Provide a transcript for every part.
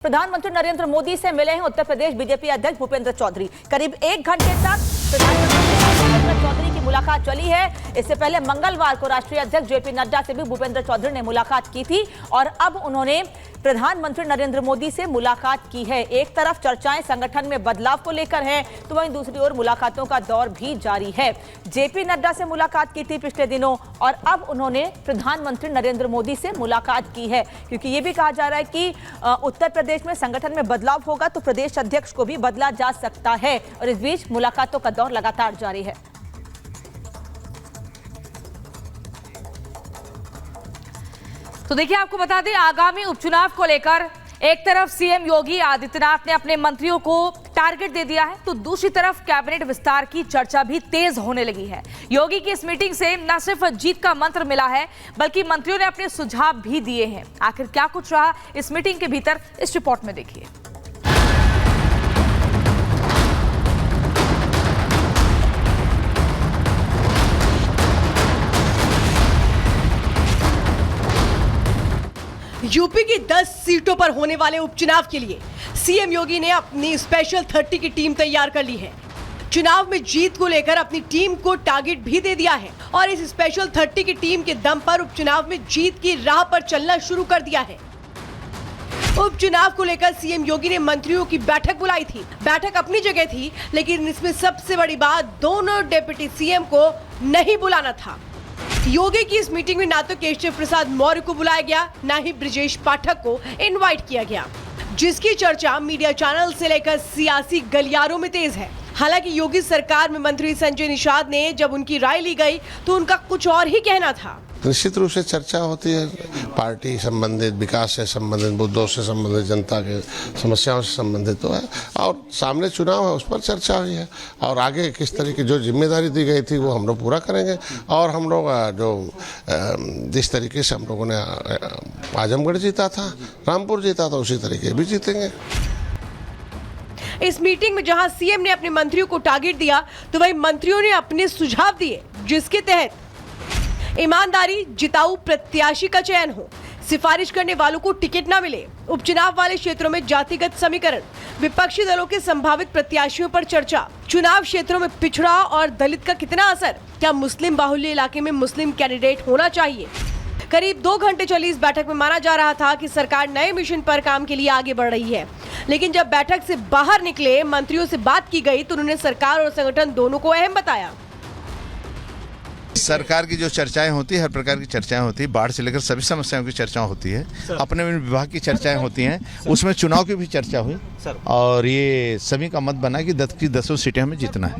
प्रधानमंत्री नरेंद्र मोदी से मिले हैं उत्तर प्रदेश बीजेपी अध्यक्ष भूपेंद्र चौधरी। करीब 1 घंटे तक प्रधानमंत्री भूपेंद्र चौधरी की मुलाकात चली है। इससे पहले मंगलवार को राष्ट्रीय अध्यक्ष जेपी नड्डा से भी भूपेंद्र चौधरी ने मुलाकात की थी और अब उन्होंने प्रधानमंत्री नरेंद्र मोदी से मुलाकात की है। एक तरफ चर्चाएं संगठन में बदलाव को लेकर हैं, तो वहीं दूसरी ओर मुलाकातों का दौर भी जारी है। जेपी नड्डा से मुलाकात की थी पिछले दिनों और अब उन्होंने प्रधानमंत्री नरेंद्र मोदी से मुलाकात की है, क्योंकि ये भी कहा जा रहा है कि उत्तर प्रदेश में संगठन में बदलाव होगा तो प्रदेश अध्यक्ष को भी बदला जा सकता है और इस बीच मुलाकातों का दौर लगातार जारी है। तो देखिए, आपको बता दें, आगामी उपचुनाव को लेकर एक तरफ सीएम योगी आदित्यनाथ ने अपने मंत्रियों को टारगेट दे दिया है, तो दूसरी तरफ कैबिनेट विस्तार की चर्चा भी तेज होने लगी है। योगी की इस मीटिंग से न सिर्फ जीत का मंत्र मिला है, बल्कि मंत्रियों ने अपने सुझाव भी दिए हैं। आखिर क्या कुछ रहा इस मीटिंग के भीतर, इस रिपोर्ट में देखिए। यूपी की 10 सीटों पर होने वाले उपचुनाव के लिए सीएम योगी ने अपनी स्पेशल 30 की टीम तैयार कर ली है। चुनाव में जीत को लेकर अपनी टीम को टारगेट भी दे दिया है और इस स्पेशल 30 की टीम के दम पर उपचुनाव में जीत की राह पर चलना शुरू कर दिया है। उपचुनाव को लेकर सीएम योगी ने मंत्रियों की बैठक बुलाई थी। बैठक अपनी जगह थी, लेकिन इसमें सबसे बड़ी बात दोनों डिप्टी सीएम को नहीं बुलाना था। योगी की इस मीटिंग में ना तो केशव प्रसाद मौर्य को बुलाया गया, ना ही ब्रजेश पाठक को इनवाइट किया गया, जिसकी चर्चा मीडिया चैनल से लेकर सियासी गलियारों में तेज है। हालांकि योगी सरकार में मंत्री संजय निषाद ने जब उनकी राय ली गई तो उनका कुछ और ही कहना था। निश्चित रूप से चर्चा होती है, पार्टी संबंधित, विकास से संबंधित, मुद्दों से संबंधित, जनता के समस्याओं से संबंधित तो है और सामने चुनाव है उस पर चर्चा हुई है और आगे किस तरह की जो जिम्मेदारी दी गई थी वो हम लोग पूरा करेंगे और हम लोग जो जिस तरीके से हम लोगों ने आजमगढ़ जीता था, रामपुर जीता था, उसी तरीके भी जीतेंगे। इस मीटिंग में जहां सीएम ने अपने मंत्रियों को टारगेट दिया, तो वहीं मंत्रियों ने अपने सुझाव दिए, जिसके तहत ईमानदारी, जिताऊ प्रत्याशी का चयन हो, सिफारिश करने वालों को टिकट न मिले, उपचुनाव वाले क्षेत्रों में जातिगत समीकरण, विपक्षी दलों के संभावित प्रत्याशियों पर चर्चा, चुनाव क्षेत्रों में पिछड़ा और दलित का कितना असर, क्या मुस्लिम बाहुल्य इलाके में मुस्लिम कैंडिडेट होना चाहिए। करीब 2 घंटे चली इस बैठक में माना जा रहा था कि सरकार नए मिशन पर काम के लिए आगे बढ़ रही है, लेकिन जब बैठक से बाहर निकले, मंत्रियों से बात की गई तो उन्होंने सरकार और संगठन दोनों को अहम बताया। सरकार की जो चर्चाएं होती है, हर प्रकार की चर्चाएं होती है, बाढ़ से लेकर सभी समस्याओं की चर्चा होती है, अपने विभाग की चर्चाएं होती हैं, उसमें चुनाव की भी चर्चा हुई और ये सभी का मत बना कि 10 की 10 सीटें हमें जीतना है।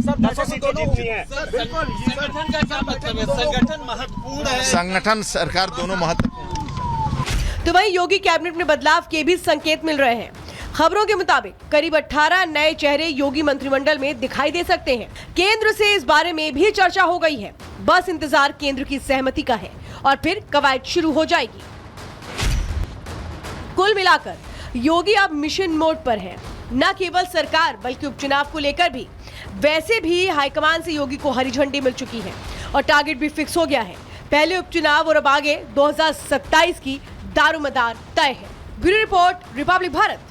संगठन सरकार दोनों महत्वपूर्ण। तो वहीं योगी कैबिनेट में बदलाव के भी संकेत मिल रहे हैं। खबरों के मुताबिक करीब 18 नए चेहरे योगी मंत्रिमंडल में दिखाई दे सकते हैं। केंद्र से इस बारे में भी चर्चा हो गई है, बस इंतजार केंद्र की सहमति का है और फिर कवायद शुरू हो जाएगी। कुल मिलाकर योगी अब मिशन मोड पर है, न केवल सरकार बल्कि उपचुनाव को लेकर भी। वैसे भी हाईकमान से योगी को हरी झंडी मिल चुकी है और टारगेट भी फिक्स हो गया है। पहले उपचुनाव और अब आगे 2027 की दारोमदार तय है। Bureau report, Republic Bharat.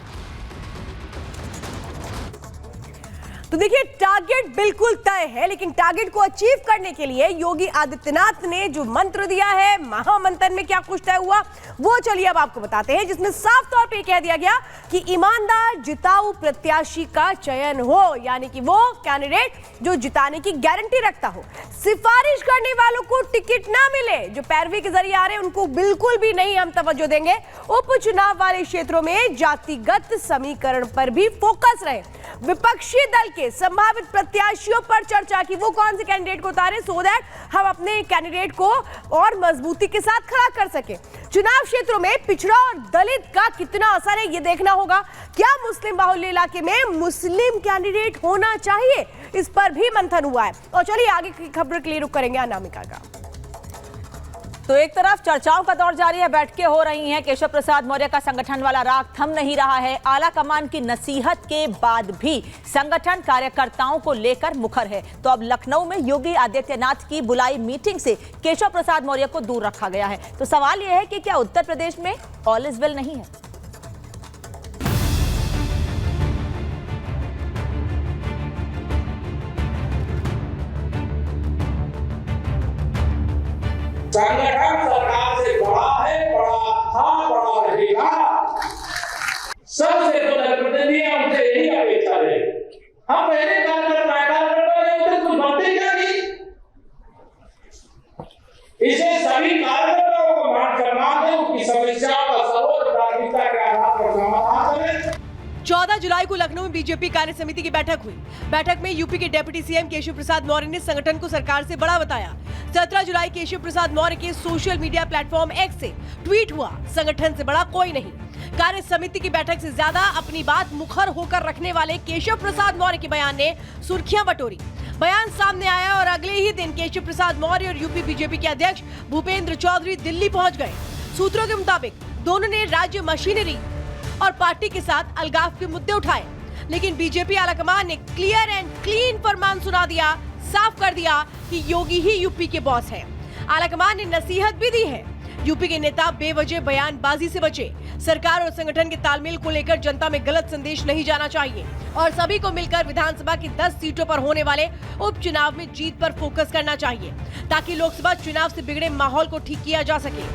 तो देखिए, टारगेट बिल्कुल तय है, लेकिन टारगेट को अचीव करने के लिए योगी आदित्यनाथ ने जो मंत्र दिया है, महामंथन में क्या कुछ तय हुआ वो चलिए अब आपको बताते हैं, जिसमें साफ तौर पे कह दिया गया कि ईमानदार, जिताऊ प्रत्याशी का चयन हो, यानी कि वो कैंडिडेट जो जिताने की गारंटी रखता हो। सिफारिश करने वालों को टिकट ना मिले, जो पैरवी के जरिए आ रहे हैं उनको बिल्कुल भी नहीं हम तवज्जो देंगे। उपचुनाव वाले क्षेत्रों में जातिगत समीकरण पर भी फोकस रहे। विपक्षी दल के संभावित प्रत्याशियों पर चर्चा की, वो कौन से कैंडिडेट को उतारे सो दैट हम अपने कैंडिडेट को और मजबूती के साथ खड़ा कर सके। चुनाव क्षेत्रों में पिछड़ा और दलित का कितना असर है ये देखना होगा। क्या मुस्लिम बाहुल्य इलाके में मुस्लिम कैंडिडेट होना चाहिए, इस पर भी मंथन हुआ है। और चलिए आगे की खबर के लिए रुक करेंगे अनामिका का। तो एक तरफ चर्चाओं का दौर जारी है, बैठकें हो रही हैं, केशव प्रसाद मौर्य का संगठन वाला राग थम नहीं रहा है। आला कमान की नसीहत के बाद भी संगठन कार्यकर्ताओं को लेकर मुखर है। तो अब लखनऊ में योगी आदित्यनाथ की बुलाई मीटिंग से केशव प्रसाद मौर्य को दूर रखा गया है। तो सवाल यह है कि क्या उत्तर प्रदेश में ऑल इज वेल नहीं है। 14 जुलाई को लखनऊ में बीजेपी कार्य समिति की बैठक हुई। बैठक में यूपी के डिप्टी सीएम केशव प्रसाद मौर्य ने संगठन को सरकार से बड़ा बताया। 17 जुलाई केशव प्रसाद मौर्य के सोशल मीडिया प्लेटफॉर्म एक्स से ट्वीट हुआ, संगठन से बड़ा कोई नहीं। कार्य समिति की बैठक से ज्यादा अपनी बात मुखर होकर रखने वाले केशव प्रसाद मौर्य के बयान ने सुर्खियां बटोरी। बयान सामने आया और अगले ही दिन केशव प्रसाद मौर्य और यूपी बीजेपी के अध्यक्ष भूपेंद्र चौधरी दिल्ली पहुंच गए। सूत्रों के मुताबिक दोनों ने राज्य मशीनरी और पार्टी के साथ अलगाव के मुद्दे उठाए, लेकिन बीजेपी आलाकमान ने क्लियर एंड क्लीन फरमान सुना दिया, साफ कर दिया कि योगी ही यूपी के बॉस हैं। आलाकमान ने नसीहत भी दी है, यूपी के नेता बेवजह बयानबाजी से बचे। सरकार और संगठन के तालमेल को लेकर जनता में गलत संदेश नहीं जाना चाहिए और सभी को मिलकर विधानसभा की 10 सीटों पर होने वाले उपचुनाव में जीत पर फोकस करना चाहिए, ताकि लोकसभा चुनाव से बिगड़े माहौल को ठीक किया जा सके।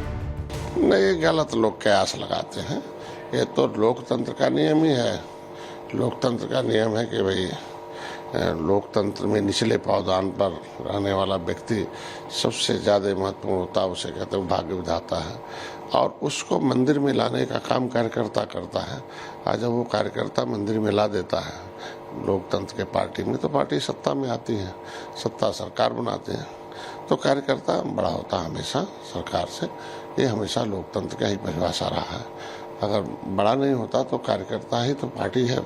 नहीं, गलत लोग कयास लगाते हैं। ये तो लोकतंत्र का नियम ही है। लोकतंत्र का नियम है कि भाई लोकतंत्र में निचले पावदान पर रहने वाला व्यक्ति सबसे ज़्यादा महत्वपूर्ण होता है, उसे कहते हैं भाग्य विधाता है, और उसको मंदिर में लाने का काम कार्यकर्ता करता है। आज जब वो कार्यकर्ता मंदिर में ला देता है लोकतंत्र के पार्टी में, तो पार्टी सत्ता में आती है, सत्ता सरकार बनाते हैं, तो कार्यकर्ता बड़ा होता है हमेशा सरकार से। ये हमेशा लोकतंत्र का ही परिभाषा रहा है। अगर बड़ा नहीं होता तो कार्यकर्ता ही तो पार्टी है,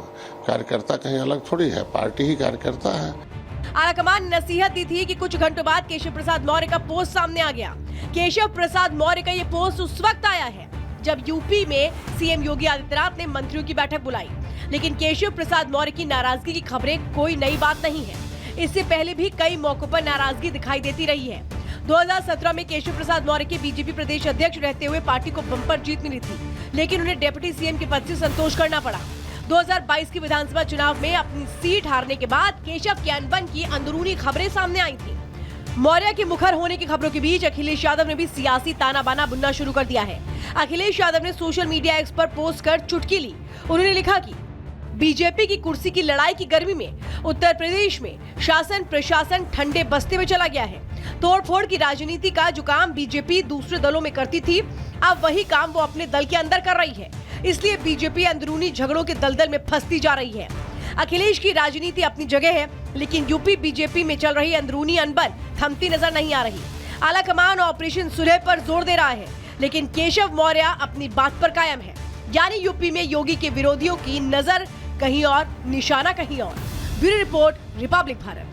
कार्यकर्ता कहीं अलग थोड़ी है, पार्टी ही कार्यकर्ता है। आलाकमान ने नसीहत दी थी कि कुछ घंटों बाद केशव प्रसाद मौर्य का पोस्ट सामने आ गया। केशव प्रसाद मौर्य का ये पोस्ट उस वक्त आया है जब यूपी में सीएम योगी आदित्यनाथ ने मंत्रियों की बैठक बुलाई, लेकिन केशव प्रसाद मौर्य की नाराजगी की खबरें कोई नई बात नहीं है। इससे पहले भी कई मौकों पर नाराजगी दिखाई देती रही है। 2017 में केशव प्रसाद मौर्य के बीजेपी प्रदेश अध्यक्ष रहते हुए पार्टी को बम्पर जीत मिली थी, लेकिन उन्हें डिप्टी सीएम के पद से संतोष करना पड़ा। 2022 के विधानसभा चुनाव में अपनी सीट हारने के बाद केशव के अनबन की अंदरूनी खबरें सामने आई थी। मौर्य के मुखर होने की खबरों के बीच अखिलेश यादव ने भी सियासी ताना बाना बुनना शुरू कर दिया है। अखिलेश यादव ने सोशल मीडिया एक्स पर पोस्ट कर चुटकी ली। उन्होंने लिखा कि बीजेपी की कुर्सी की लड़ाई की गर्मी में उत्तर प्रदेश में शासन प्रशासन ठंडे बस्ते में चला गया है। तोड़फोड़ की राजनीति का जो काम बीजेपी दूसरे दलों में करती थी, अब वही काम वो अपने दल के अंदर कर रही है। इसलिए बीजेपी अंदरूनी झगड़ों के दलदल में फंसती जा रही है। अखिलेश की राजनीति अपनी जगह है, लेकिन यूपी बीजेपी में चल रही अंदरूनी अनबन थमती नजर नहीं आ रही। आलाकमान ऑपरेशन सुलह पर जोर दे रहा है, लेकिन केशव मौर्य अपनी बात पर कायम है। यानी यूपी में योगी के विरोधियों की नजर कहीं और, निशाना कहीं और। Bureau report, Republic Bharat.